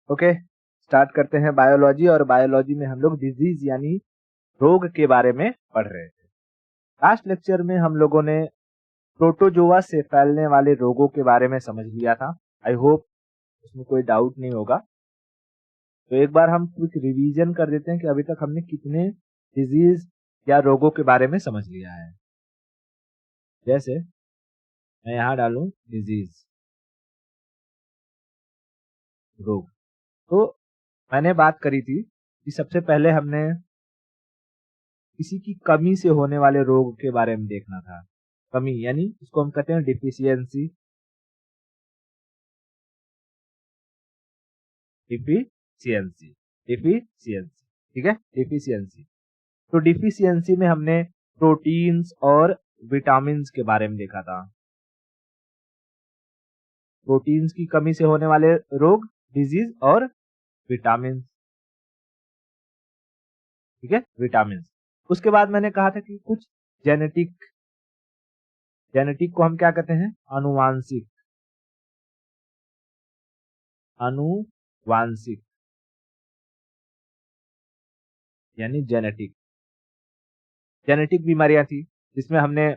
Okay, start करते हैं biology. और बायोलॉजी में हम लोग डिजीज यानी रोग के बारे में पढ़ रहे थे। लास्ट लेक्चर में हम लोगों ने प्रोटोजोआ से फैलने वाले रोगों के बारे में समझ लिया था। आई होप उसमें कोई डाउट नहीं होगा। तो एक बार हम क्विक रिवीजन कर देते हैं कि अभी तक हमने कितने डिजीज या रोगों के बारे में समझ लिया है। जैसे मैं यहाँ डालूं डिजीज, रोग। तो मैंने बात करी थी कि सबसे पहले हमने किसी की कमी से होने वाले रोग के बारे में देखना था। कमी यानी इसको हम कहते हैं डिफिशियंसी। डिफिशियंसी डिफिशियंसी ठीक है, डिफिशियंसी। तो डिफिशियंसी में हमने प्रोटीन्स और विटामिन्स के बारे में देखा था। प्रोटीन्स की कमी से होने वाले रोग, डिजीज, और विटामिन, ठीक है, विटामिन। उसके बाद मैंने कहा था कि कुछ जेनेटिक को हम क्या कहते हैं, अनुवांशिक। अनुवांशिक यानी जेनेटिक बीमारियां थी, जिसमें हमने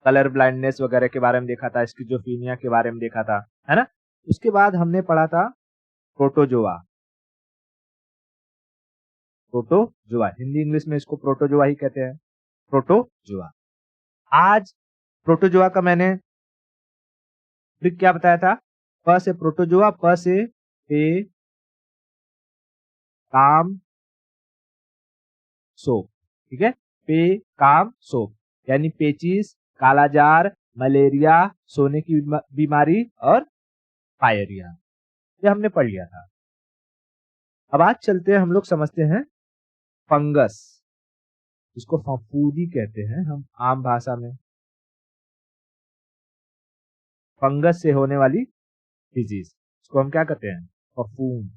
कलर ब्लाइंडनेस वगैरह के बारे में देखा था, स्किज़ोफ्रेनिया के बारे में देखा था, है ना। उसके बाद हमने पढ़ा था प्रोटोजोआ। हिंदी इंग्लिश में इसको प्रोटोजोआ ही कहते हैं, प्रोटोजोआ। आज प्रोटोजोआ का मैंने ट्रिक क्या बताया था, प से प्रोटोजोआ, प से पे काम सोप, ठीक है, पे काम सोप यानी पेचिस, कालाजार, मलेरिया, सोने की बीमारी और पायरिया, ये हमने पढ़ लिया था। अब आज चलते हैं, हम लोग समझते हैं फंगस, इसको फफूंदी कहते हैं हम आम भाषा में। फंगस से होने वाली डिजीज, इसको हम क्या कहते हैं, फफूंद,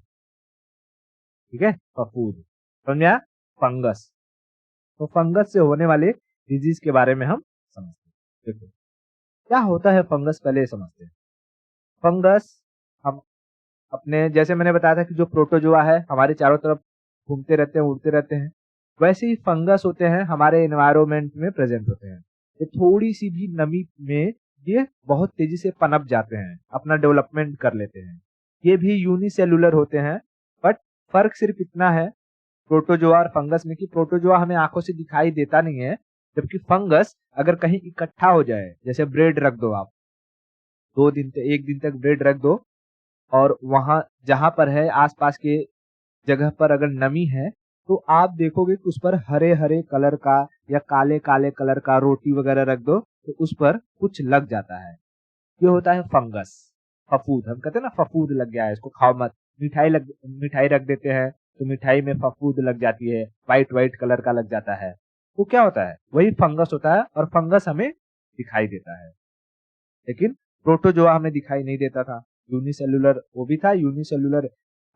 ठीक है, फफूंद, समझा, फंगस। तो फंगस से होने वाले डिजीज के बारे में हम समझते हैं। देखो क्या होता है फंगस, पहले समझते हैं। फंगस हम अपने, जैसे मैंने बताया था कि जो प्रोटोजोआ है हमारे चारों तरफ घूमते रहते हैं, उड़ते रहते हैं, वैसे ही फंगस होते हैं, हमारे एनवायरमेंट में प्रेजेंट होते हैं। ये थोड़ी सी भी नमी में ये बहुत तेजी से पनप जाते हैं, अपना डेवलपमेंट कर लेते हैं। ये भी यूनिसेलुलर होते हैं, बट फर्क सिर्फ इतना है प्रोटोजोआ और फंगस में कि प्रोटोजोआ हमें आंखों से दिखाई देता नहीं है, जबकि फंगस अगर कहीं इकट्ठा हो जाए, जैसे ब्रेड रख दो आप, 2 दिन तक, 1 दिन तक ब्रेड रख दो, और वहां जहां पर है आसपास के जगह पर अगर नमी है, तो आप देखोगे कि उस पर हरे हरे कलर का या काले काले कलर का रोटी वगैरह रख दो तो उस पर कुछ लग जाता है। ये होता है फंगस, फफूद। हम कहते हैं ना फफूद लग गया है, इसको खाओ मत। मिठाई रख देते हैं तो मिठाई में फफूद लग जाती है, व्हाइट व्हाइट कलर का लग जाता है। तो क्या होता है, वही फंगस होता है, और फंगस हमें दिखाई देता है, लेकिन प्रोटोजोआ हमें दिखाई नहीं देता था। यूनिसेलुलर वो भी था, यूनिसेलुलर।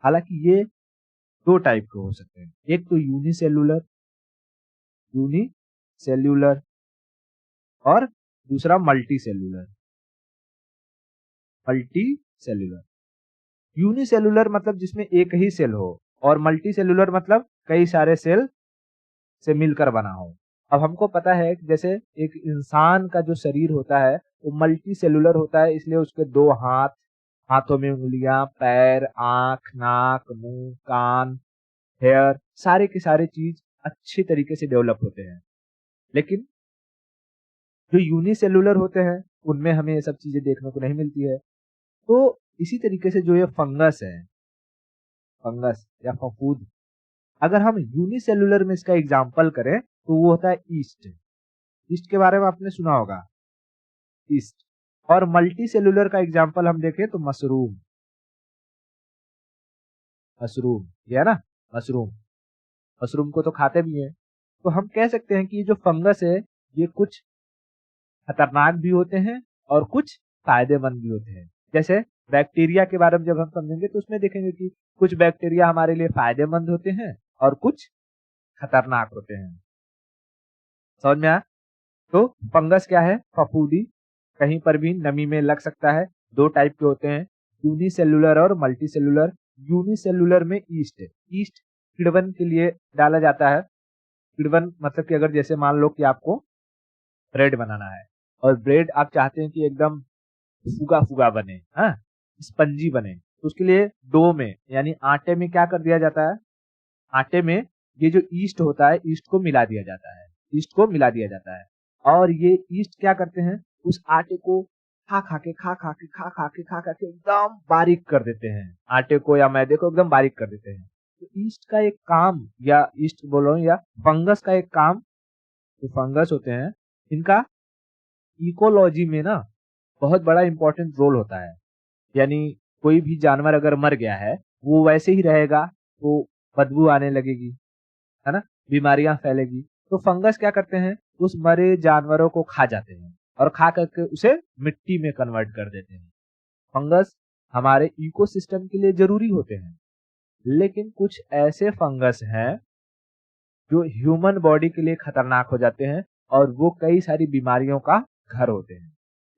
हालांकि ये 2 टाइप के हो सकते हैं, एक तो यूनिसेल्यूलर और दूसरा मल्टीसेल्यूलर। यूनिसेलुलर मतलब जिसमें एक ही सेल हो, और मल्टीसेलुलर मतलब कई सारे सेल से मिलकर बना हो। अब हमको पता है कि जैसे एक इंसान का जो शरीर होता है वो मल्टी सेलुलर होता है, इसलिए उसके 2 हाथ, हाथों में उंगलियां, पैर, आंख, नाक, मुंह, कान, हेयर, सारे के सारे चीज अच्छी तरीके से डेवलप होते हैं। लेकिन जो यूनिसेलुलर होते हैं उनमें हमें ये सब चीजें देखने को नहीं मिलती है। तो इसी तरीके से जो ये फंगस है, फंगस या फफूंद, अगर हम यूनिसेलुलर में इसका एग्जाम्पल करें तो वो होता है ईस्ट। ईस्ट के बारे में आपने सुना होगा, ईस्ट। और मल्टी सेलुलर का एग्जाम्पल हम देखें तो मशरूम, ये है ना, मशरूम। मशरूम को तो खाते भी हैं। तो हम कह सकते हैं कि ये जो फंगस है ये कुछ खतरनाक भी होते हैं और कुछ फायदेमंद भी होते हैं। जैसे बैक्टीरिया के बारे में जब हम समझेंगे तो उसमें देखेंगे कि कुछ बैक्टीरिया हमारे लिए फायदेमंद होते हैं और कुछ खतरनाक होते हैं। समझ में आया? तो फंगस क्या है, फफूंदी, कहीं पर भी नमी में लग सकता है। 2 टाइप के होते हैं, यूनिसेलुलर और मल्टीसेलुलर। यूनिसेलुलर में ईस्ट, ईस्ट किण्वन के लिए डाला जाता है। किण्वन मतलब कि अगर जैसे मान लो कि आपको ब्रेड बनाना है और ब्रेड आप चाहते हैं कि एकदम फुगा फुगा बने, हाँ, स्पंजी बने, तो उसके लिए डो में यानी आटे में क्या कर दिया जाता है, आटे में ये जो ईस्ट होता है ईस्ट को मिला दिया जाता है, ईस्ट को मिला दिया जाता है। और ये ईस्ट क्या करते हैं, उस आटे को खा खा के एकदम बारीक कर देते हैं, आटे को या मैदे को एकदम बारीक कर देते हैं। तो ईस्ट का एक काम, या ईस्ट बोल रहा हूँ, या फंगस का एक काम, जो फंगस होते हैं इनका इकोलॉजी में ना बहुत बड़ा इंपॉर्टेंट रोल होता है। यानी कोई भी जानवर अगर मर गया है वो वैसे ही रहेगा तो बदबू आने लगेगी, है ना, बीमारियां फैलेगी। तो फंगस क्या करते हैं, उस मरे जानवरों को खा जाते हैं और खा करके उसे मिट्टी में कन्वर्ट कर देते हैं। फंगस हमारे इकोसिस्टम के लिए जरूरी होते हैं, लेकिन कुछ ऐसे फंगस हैं जो ह्यूमन बॉडी के लिए खतरनाक हो जाते हैं और वो कई सारी बीमारियों का घर होते हैं।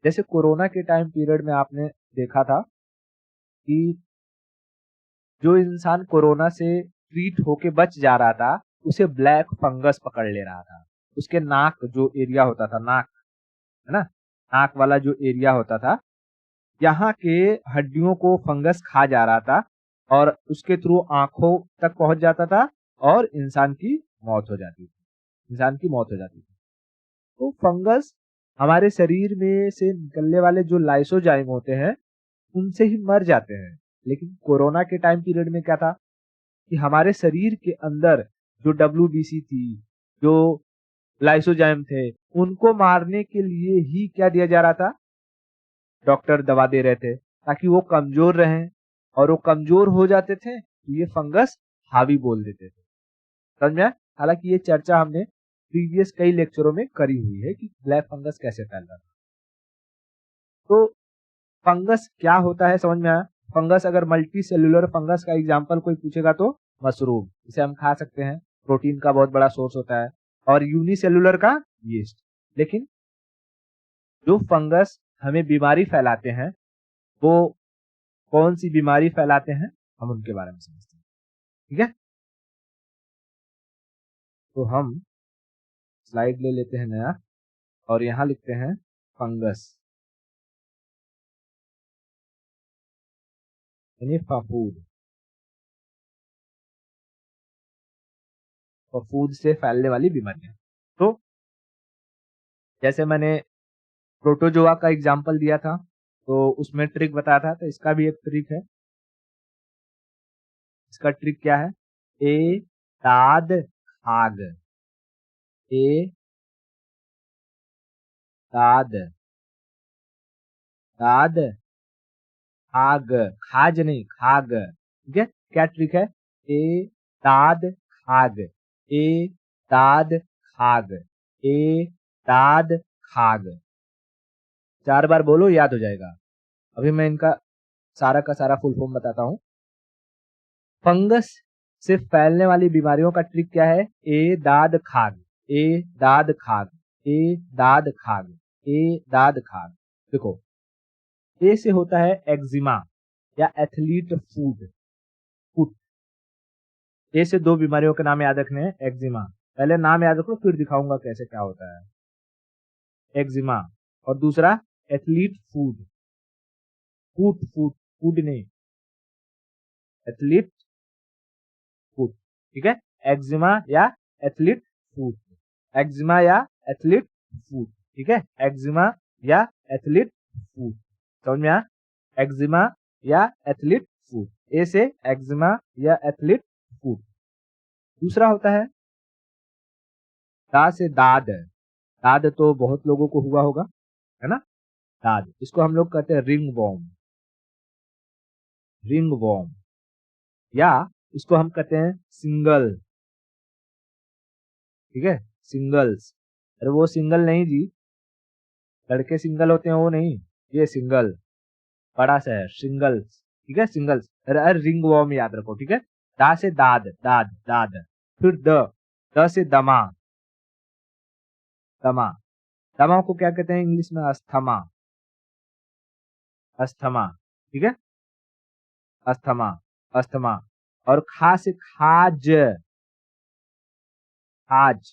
जैसे कोरोना के टाइम पीरियड में आपने देखा था कि जो इंसान कोरोना से ट्रीट होके बच जा रहा था उसे ब्लैक फंगस पकड़ ले रहा था। उसके नाक जो एरिया होता था, नाक, है ना, नाक वाला जो एरिया होता था, यहाँ के हड्डियों को फंगस खा जा रहा था और उसके थ्रू आंखों तक पहुंच जाता था और इंसान की मौत हो जाती थी। तो फंगस हमारे शरीर में से निकलने वाले जो लाइसोजाइम होते हैं उनसे ही मर जाते हैं। लेकिन कोरोना के टाइम पीरियड में क्या था कि हमारे शरीर के अंदर जो WBC थी, जो लाइसोजाइम थे, उनको मारने के लिए ही क्या दिया जा रहा था, डॉक्टर दवा दे रहे थे ताकि वो कमजोर रहें, और वो कमजोर हो जाते थे तो ये फंगस हावी बोल देते थे। समझ में आया? हालांकि ये चर्चा हमने प्रीवियस कई लेक्चरों में करी हुई है कि ब्लैक फंगस कैसे फैल रहा था। तो फंगस क्या होता है समझ में आया? फंगस, अगर मल्टी सेलुलर फंगस का एग्जाम्पल कोई पूछेगा तो मशरूम, इसे हम खा सकते हैं, प्रोटीन का बहुत बड़ा सोर्स होता है। और यूनिसेलुलर का यीस्ट। लेकिन जो फंगस हमें बीमारी फैलाते हैं वो कौन सी बीमारी फैलाते हैं, हम उनके बारे में समझते हैं। ठीक है, तो हम स्लाइड ले लेते हैं नया और यहां लिखते हैं फंगस यानी फफूद। फफूद से फैलने वाली बीमारियां। तो जैसे मैंने प्रोटोजोआ का एग्जाम्पल दिया था तो उसमें ट्रिक बताया था, तो इसका भी एक ट्रिक है। इसका ट्रिक क्या है, ए दाद खाग, ए दाद दाद खाग, खाज नहीं खाग। ठीक है, क्या ट्रिक है, ए दाद खाग, ए दाद खाग, ए दाद खाग। 4 बार बोलो, याद हो जाएगा। अभी मैं इनका सारा का सारा फुल फॉर्म बताता हूँ। फंगस से फैलने वाली बीमारियों का ट्रिक क्या है, ए दाद खाग, ए दाद खाग, ए दाद खाग, ए दाद खाग। देखो, ए से होता है एक्जिमा या एथलीट फूड फुट। ए से 2 बीमारियों के नाम याद रखने हैं। एक्जिमा, पहले नाम याद रखो फिर दिखाऊंगा कैसे क्या होता है। एक्जिमा, और दूसरा एथलीट फूड, फूट फूट फूड नहीं, एथलीट फूड। ठीक है, एक्जिमा या एथलीट फूड, एक्जिमा या एथलीट फूड। ठीक है, एक्जिमा या एथलीट फूड, समझ में आया? एक्जिमा या एथलीट फूड, ए से एक्जिमा या एथलीट फूड। दूसरा होता है दा से दाद। दाद तो बहुत लोगों को हुआ होगा, है ना, दाद, इसको हम लोग कहते हैं रिंग वॉर्म, रिंग वॉर्म, या इसको हम कहते हैं सिंगल। ठीक है, सिंगल्स। अरे वो सिंगल नहीं जी, लड़के सिंगल होते हैं वो नहीं, ये सिंगल बड़ा सा है, सिंगल्स। ठीक है, सिंगल्स। अरे रिंग वॉर्म याद रखो। ठीक है, दा से दाद, दाद दाद, फिर द से दमा, दमा। दमा को क्या कहते हैं इंग्लिश में, अस्थमा, अस्थमा। ठीक है, अस्थमा। अस्थमा। और खा से खाज, खाज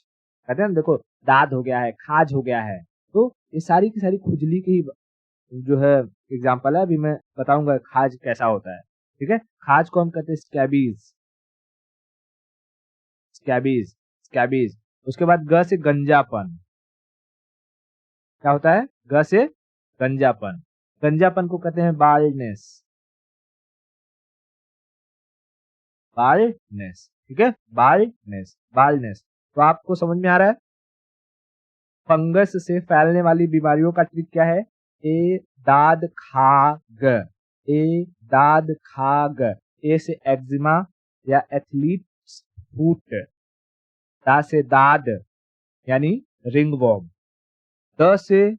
कहते हैं ना, देखो दाद हो गया है, खाज हो गया है, तो ये सारी की सारी खुजली की ही जो है एग्जाम्पल है। अभी मैं बताऊंगा खाज कैसा होता है। ठीक है, खाज को हम कहते हैं स्कैबीज, स्कैबीज, स्कैबीज। उसके बाद ग से गंजापन, क्या होता है? ग से गंजापन, गंजापन को कहते हैं बाल्डनेस, बाल्डनेस। ठीक है, बाल्डनेस, बाल्डनेस। तो आपको समझ में आ रहा है फंगस से फैलने वाली बीमारियों का ट्रिक क्या है? ए दाद खाग, ए दाद खाग। ए से एक्जिमा या एथलीट्स फूट, दा से दाद यानी रिंगवॉर्म, द से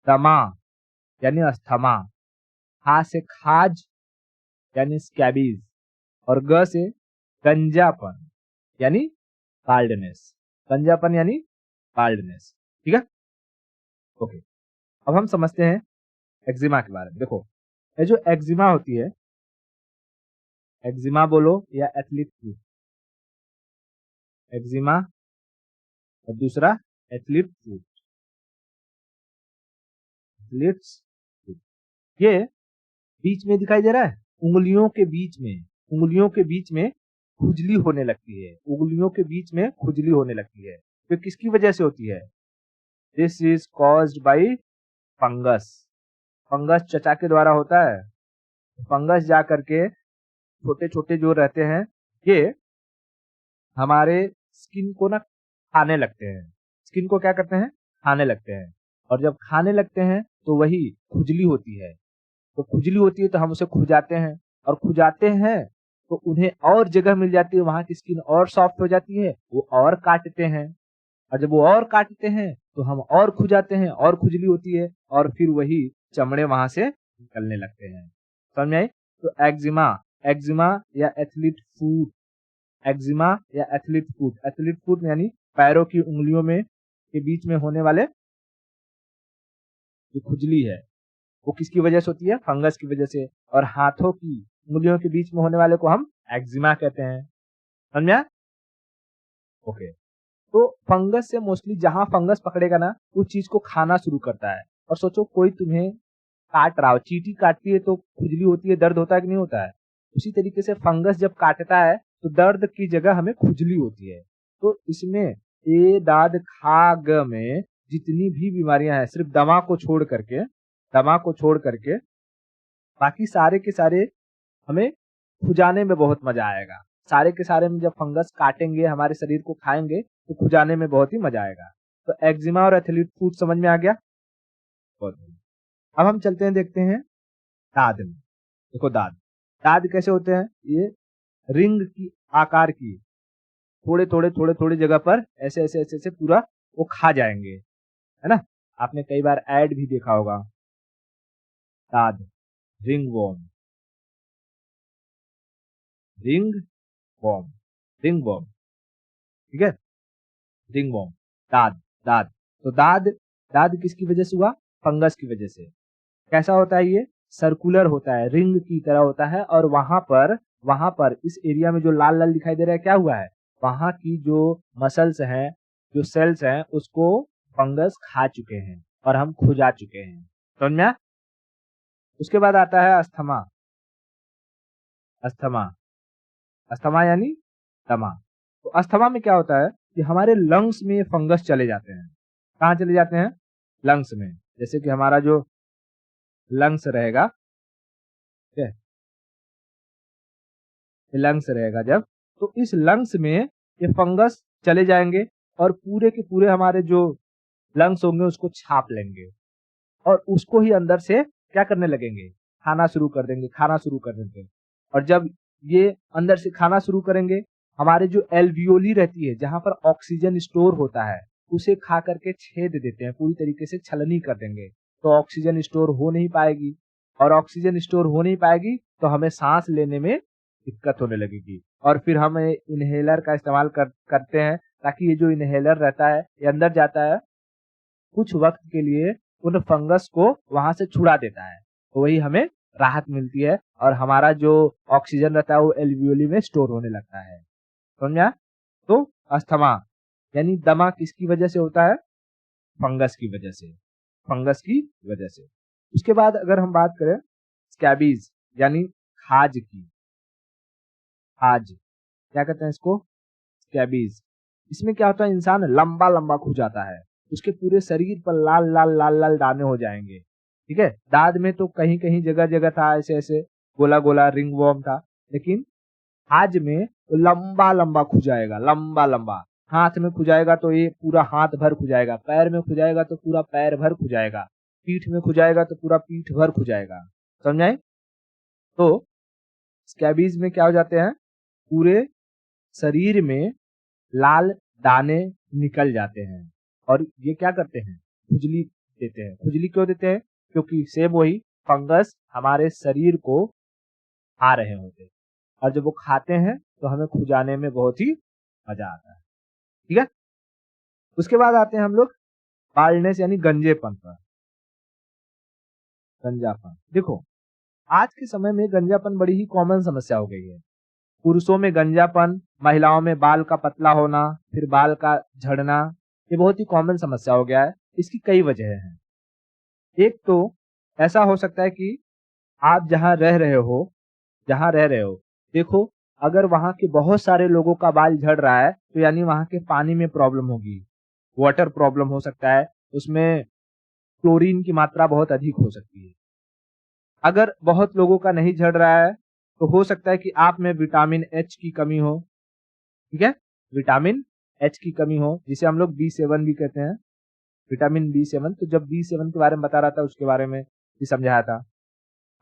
दमा यानी अस्थमा, खा से खाज यानी स्कैबीज, और ग से गंजापन यानी बाल्डनेस, गंजापन यानी बाल्डनेस। ठीक है, ओके। अब हम समझते हैं एक्जिमा के बारे में। देखो ये जो एक्जिमा होती है, एक्जिमा बोलो या एथलीट फूट, एक्जिमा और दूसरा एथलीट फूट, एथलीट्स फूट। ये बीच में दिखाई दे रहा है, उंगलियों के बीच में, उंगलियों के बीच में खुजली होने लगती है, उंगलियों के बीच में खुजली होने लगती है। तो किसकी वजह से होती है? This is caused by fungus, fungus चचा के द्वारा होता है। फंगस जा करके छोटे छोटे जो रहते हैं ये हमारे स्किन को ना खाने लगते हैं, स्किन को क्या करते हैं? खाने लगते हैं। और जब खाने लगते हैं तो वही खुजली होती है, तो खुजली होती है तो हम उसे खुजाते हैं, और खुजाते हैं तो उन्हें और जगह मिल जाती है, वहां की स्किन और सॉफ्ट हो जाती है, वो और काटते हैं, और जब वो और काटते हैं तो हम और खुजाते हैं, और खुजली होती है, और फिर वही चमड़े वहां से निकलने लगते हैं। समझ में आई? तो एक्जिमा, एक्जिमा या एथलीट फूट, एक्जिमा या एथलीट फूट, एथलीट फूट यानी पैरों की उंगलियों में के बीच में होने वाले जो खुजली है वो किसकी वजह से होती है? फंगस की वजह से। और हाथों की उंगलियों के बीच में होने वाले को हम एक्जिमा कहते हैं। समझ में आया? ओके। तो फंगस से मोस्टली जहां फंगस पकड़ेगा ना उस चीज को खाना शुरू करता है। और सोचो कोई तुम्हें काट रहा हो, चींटी काटती है तो खुजली होती है, दर्द होता है कि नहीं होता है? उसी तरीके से फंगस जब काटता है तो दर्द की जगह हमें खुजली होती है। तो इसमें ए दाद खाग में जितनी भी बीमारियां हैं, सिर्फ दमा को छोड़ करके, दमा को छोड़ करके बाकी सारे के सारे हमें खुजाने में बहुत मजा आएगा। सारे के सारे में जब फंगस काटेंगे, हमारे शरीर को खाएंगे तो खुजाने में बहुत ही मजा आएगा। तो एक्जिमा और एथलीट फूट समझ में आ गया? बहुत बढ़िया। अब हम चलते हैं, देखते हैं दाद में। देखो दाद, दाद कैसे होते हैं? ये रिंग की आकार की, थोड़े थोड़े थोड़े थोड़े जगह पर ऐसे ऐसे ऐसे ऐसे पूरा वो खा जाएंगे, है ना? आपने कई बार ऐड भी देखा होगा, दाद, ring worm, ring worm, ring worm. ठीक है, रिंग वॉर्म, दाद, दाद। तो दाद, दाद किसकी वजह से हुआ? फंगस की वजह से। कैसा होता है? ये सर्कुलर होता है, रिंग की तरह होता है, और वहां पर इस एरिया में जो लाल लाल दिखाई दे रहा है, क्या हुआ है? वहां की जो मसल्स हैं, जो सेल्स हैं, उसको फंगस खा चुके हैं और हम खुजा चुके हैं। समझ में आया? उसके बाद आता है अस्थमा, अस्थमा, अस्थमा यानी दमा। तो अस्थमा में क्या होता है कि हमारे लंग्स में फंगस चले जाते हैं। कहाँ चले जाते हैं? लंग्स में। जैसे कि हमारा जो लंग्स रहेगा, ठीक है, लंग्स रहेगा जब, तो इस लंग्स में ये फंगस चले जाएंगे और पूरे के पूरे हमारे जो लंग्स होंगे उसको छाप लेंगे, और उसको ही अंदर से क्या करने लगेंगे? खाना शुरू कर देंगे, खाना शुरू कर देंगे। और जब ये अंदर से खाना शुरू करेंगे, हमारे जो एल्वियोली रहती है, जहां पर ऑक्सीजन स्टोर होता है, उसे खा करके छेद देते हैं, पूरी तरीके से छलनी कर देंगे। तो ऑक्सीजन स्टोर हो नहीं पाएगी, और ऑक्सीजन स्टोर हो नहीं पाएगी तो हमें सांस लेने में दिक्कत होने लगेगी। और फिर हम इनहेलर का इस्तेमाल करते हैं, ताकि ये जो इनहेलर रहता है ये अंदर जाता है, कुछ वक्त के लिए उन फंगस को वहां से छुड़ा देता है, तो वही हमें राहत मिलती है और हमारा जो ऑक्सीजन रहता है वो एल्वियोली में स्टोर होने लगता है। समझा? तो अस्थमा यानी दमा किसकी वजह से होता है? फंगस की वजह से, फंगस की वजह से। उसके बाद अगर हम बात करें स्कैबीज यानी खाज की, खाज क्या कहते हैं इसको? स्कैबीज। इसमें क्या होता है, इंसान लंबा लंबा खुजाता है, उसके पूरे शरीर पर लाल लाल लाल लाल दाने हो जाएंगे। ठीक है, दांत में तो कहीं कहीं जगह जगह था, ऐसे ऐसे गोला गोला रिंग वॉर्म था, लेकिन आज में तो लंबा लंबा खुजाएगा, लंबा लंबा। हाथ में खुजाएगा तो ये पूरा हाथ भर खुजाएगा, पैर में खुजाएगा तो पूरा पैर भर खुजाएगा, पीठ में खुजाएगा तो पूरा पीठ भर खुजाएगा। समझाए? तो स्कैबीज में क्या हो जाते हैं, पूरे शरीर में लाल दाने निकल जाते हैं और ये क्या करते हैं, खुजली देते हैं। खुजली क्यों देते हैं? क्योंकि सेम वही फंगस हमारे शरीर को खा रहे होते हैं और जब वो खाते हैं तो हमें खुजाने में बहुत ही मजा आता है। ठीक है, उसके बाद आते हैं हम लोग बाल्डनेस यानी गंजेपन पर। गंजापन, देखो आज के समय में गंजापन बड़ी ही कॉमन समस्या हो गई है। पुरुषों में गंजापन, महिलाओं में बाल का पतला होना, फिर बाल का झड़ना, ये बहुत ही कॉमन समस्या हो गया है। इसकी कई वजह हैं। एक तो ऐसा हो सकता है कि आप जहां रह रहे हो, देखो अगर वहां के बहुत सारे लोगों का बाल झड़ रहा है तो यानी वहां के पानी में प्रॉब्लम होगी, वाटर प्रॉब्लम हो सकता है, उसमें क्लोरीन की मात्रा बहुत अधिक हो सकती है। अगर बहुत लोगों का नहीं झड़ रहा है तो हो सकता है कि आप में विटामिन एच की कमी हो। ठीक है, विटामिन एच की कमी हो, जिसे हम लोग B7 भी कहते हैं, विटामिन B7। तो जब B7 के बारे में बता रहा था उसके बारे में भी समझाया था।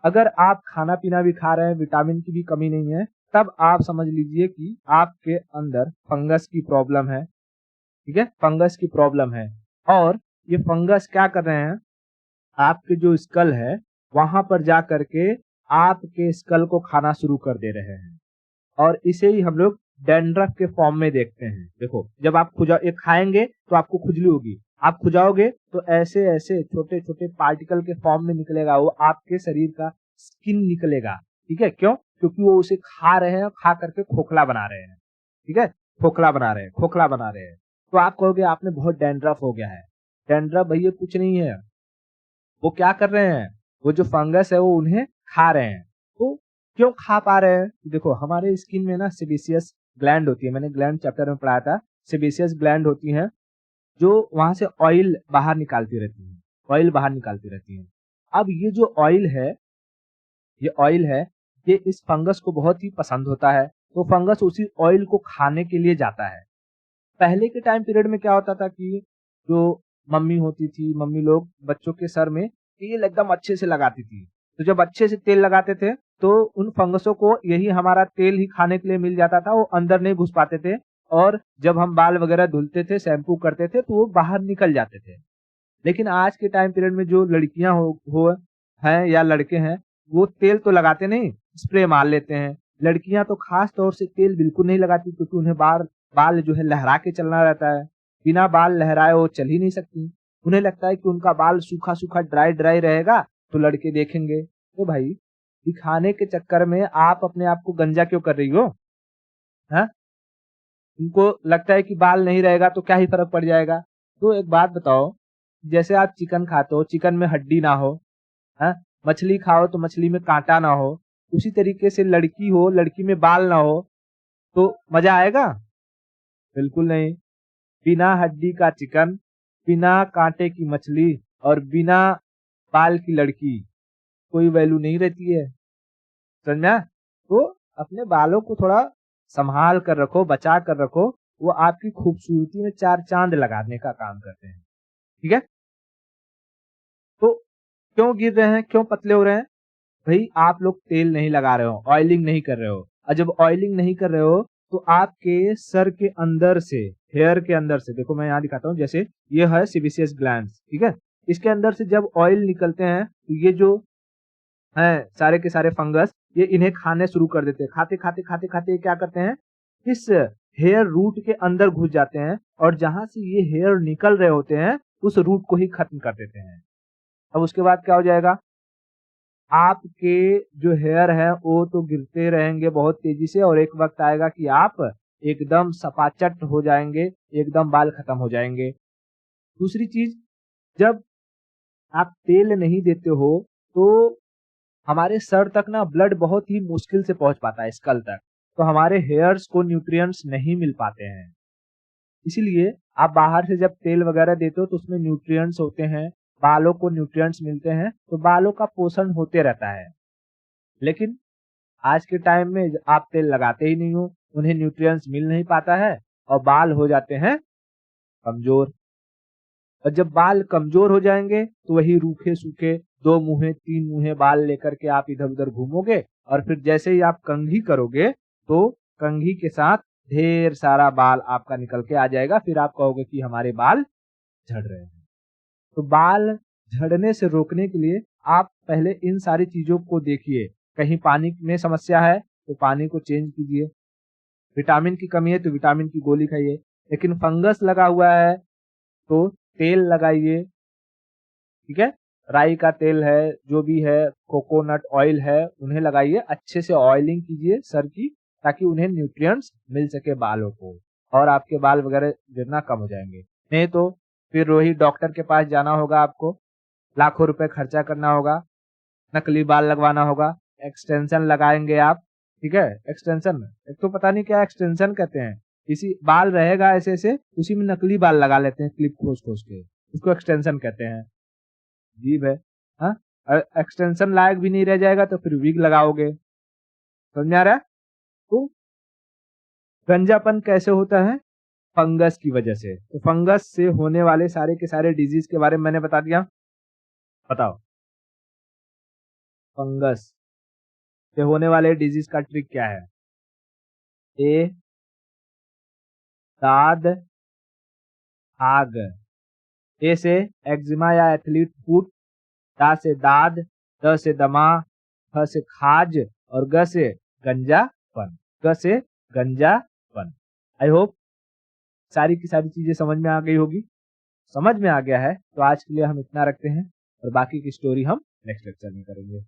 अगर आप खाना पीना भी खा रहे हैं, विटामिन की भी कमी नहीं है, तब आप समझ लीजिए कि आपके अंदर फंगस की प्रॉब्लम है। ठीक है, फंगस की प्रॉब्लम है और ये फंगस क्या कर रहे हैं, आपके जो स्कल है वहां पर जा करके आपके स्कल को खाना शुरू कर दे रहे हैं और इसे ही हम लोग डैंड्रफ के फॉर्म में देखते हैं। देखो जब आप एक खाएंगे तो आपको खुजली होगी, आप खुजाओगे तो ऐसे ऐसे छोटे छोटे पार्टिकल के फॉर्म में निकलेगा, वो आपके शरीर का स्किन निकलेगा। ठीक है, क्यों? क्योंकि वो उसे खा रहे हैं, खा करके खोखला बना रहे हैं। ठीक है, खोखला बना रहे हैं, खोखला बना रहे हैं। तो आप कहोगे आपने बहुत डैंड्रफ हो गया है। डैंड्रफ भैया कुछ नहीं है, वो क्या कर रहे हैं, वो जो फंगस है वो उन्हें खा रहे हैं। तो क्यों खा पा रहे हैं? देखो हमारे स्किन में ना सेबेसियस ग्लैंड होती है, मैंने ग्लैंड चैप्टर में पढ़ाया था। सेबेसियस ग्लैंड होती हैं जो वहां से ऑयल बाहर निकालती रहती हैं, ऑयल बाहर निकालती रहती हैं। अब ये जो ऑयल है, ये इस फंगस को बहुत ही पसंद होता है, तो फंगस उसी ऑयल को खाने के लिए जाता है। पहले के टाइम पीरियड में क्या होता था कि जो मम्मी होती थी, मम्मी लोग बच्चों के सर में तेल एकदम अच्छे से लगाती थी। तो जब अच्छे से तेल लगाते थे तो उन फंगसों को यही हमारा तेल ही खाने के लिए मिल जाता था, वो अंदर नहीं घुस पाते थे और जब हम बाल वगैरह धुलते थे, शैम्पू करते थे, तो वो बाहर निकल जाते थे। लेकिन आज के टाइम पीरियड में जो लड़कियां हो हैं या लड़के हैं, वो तेल तो लगाते नहीं, स्प्रे मार लेते हैं। लड़कियां तो खास तौर से तेल बिल्कुल नहीं लगाती क्योंकि उन्हें बाल जो है लहरा के चलना रहता है। बिना बाल लहराए वो चल ही नहीं सकती। उन्हें लगता है कि उनका बाल सूखा सूखा ड्राई ड्राई रहेगा तो लड़के देखेंगे। तो भाई दिखाने के चक्कर में आप अपने आप को गंजा क्यों कर रही हो? हाँ, उनको लगता है कि बाल नहीं रहेगा तो क्या ही फर्क पड़ जाएगा। तो एक बात बताओ, जैसे आप चिकन खाते हो, चिकन में हड्डी ना हो, हाँ, मछली खाओ तो मछली में कांटा ना हो, उसी तरीके से लड़की हो, लड़की में बाल ना हो, तो मजा आएगा? बिल्कुल नहीं। बिना हड्डी का चिकन, बिना कांटे की मछली और बिना बाल की लड़की, कोई वैल्यू नहीं रहती है। समझा? तो अपने बालों को थोड़ा संभाल कर रखो, बचा कर रखो, वो आपकी खूबसूरती में चार चांद लगाने का काम करते हैं। ठीक है, तो क्यों गिर रहे हैं, क्यों पतले हो रहे हैं? भाई आप लोग तेल नहीं लगा रहे हो, ऑयलिंग नहीं कर रहे हो, और जब ऑयलिंग नहीं कर रहे हो तो आपके सर के अंदर से, हेयर के अंदर से, देखो मैं यहाँ दिखाता हूँ, जैसे ये है सेबेसियस ग्लैंड्स। ठीक है, इसके अंदर से जब ऑयल निकलते हैं तो ये जो है सारे के सारे फंगस, ये इन्हें खाने शुरू कर देते हैं। खाते खाते खाते खाते क्या करते हैं, इस हेयर रूट के अंदर घुस जाते हैं और जहां से ये हेयर निकल रहे होते हैं उस रूट को ही खत्म कर देते हैं। अब उसके बाद क्या हो जाएगा, आपके जो हेयर है वो तो गिरते रहेंगे बहुत तेजी से, और एक वक्त आएगा कि आप एकदम सपाचट हो जाएंगे, एकदम बाल खत्म हो जाएंगे। दूसरी चीज, जब आप तेल नहीं देते हो तो हमारे सर तक ना ब्लड बहुत ही मुश्किल से पहुंच पाता है, स्कल तक, तो हमारे हेयर्स को न्यूट्रिएंट्स नहीं मिल पाते हैं। इसीलिए आप बाहर से जब तेल वगैरह देते हो तो उसमें न्यूट्रिएंट्स होते हैं, बालों को न्यूट्रिएंट्स मिलते हैं, तो बालों का पोषण होते रहता है। लेकिन आज के टाइम में आप तेल लगाते ही नहीं हो, उन्हें न्यूट्रिएंट्स मिल नहीं पाता है और बाल हो जाते हैं कमजोर। और जब बाल कमजोर हो जाएंगे तो वही रूखे सूखे 2 मुँहे 3 मुँहे बाल लेकर के आप इधर उधर घूमोगे, और फिर जैसे ही आप कंघी करोगे तो कंघी के साथ ढेर सारा बाल आपका निकल के आ जाएगा। फिर आप कहोगे कि हमारे बाल झड़ रहे हैं। तो बाल झड़ने से रोकने के लिए आप पहले इन सारी चीजों को देखिए। कहीं पानी में समस्या है तो पानी को चेंज कीजिए, विटामिन की कमी है तो विटामिन की गोली खाइए, लेकिन फंगस लगा हुआ है तो तेल लगाइए। ठीक है, राई का तेल है, जो भी है, कोकोनट ऑयल है, उन्हें लगाइए, अच्छे से ऑयलिंग कीजिए सर की, ताकि उन्हें न्यूट्रिएंट्स मिल सके बालों को, और आपके बाल वगैरह गिरना कम हो जाएंगे। नहीं तो फिर वही डॉक्टर के पास जाना होगा, आपको लाखों रुपए खर्चा करना होगा, नकली बाल लगवाना होगा, एक्सटेंशन लगाएंगे आप। ठीक है, एक्सटेंशन, एक तो पता नहीं क्या एक्सटेंशन कहते हैं, इसी बाल रहेगा ऐसे ऐसे, उसी में नकली बाल लगा लेते हैं क्लिप खोस खोस के, उसको एक्सटेंशन कहते हैं। अजीब है। हाँ, एक्सटेंशन लायक भी नहीं रह जाएगा तो फिर विग लगाओगे। समझ में आ रहा है? तो गंजापन कैसे होता है? फंगस की वजह से। तो फंगस से होने वाले सारे के सारे डिजीज के बारे में मैंने बता दिया। बताओ, फंगस से होने वाले डिजीज का ट्रिक क्या है? ए, दाद, आग। ए से एक्जिमा या एथलीट फुट, दा से दाद, द से दमा, ख से खाज, और ग से गंजापन। ग से गंजापन। आई होप सारी की सारी चीजें समझ में आ गई होगी। समझ में आ गया है तो आज के लिए हम इतना रखते हैं, और बाकी की स्टोरी हम नेक्स्ट लेक्चर में करेंगे।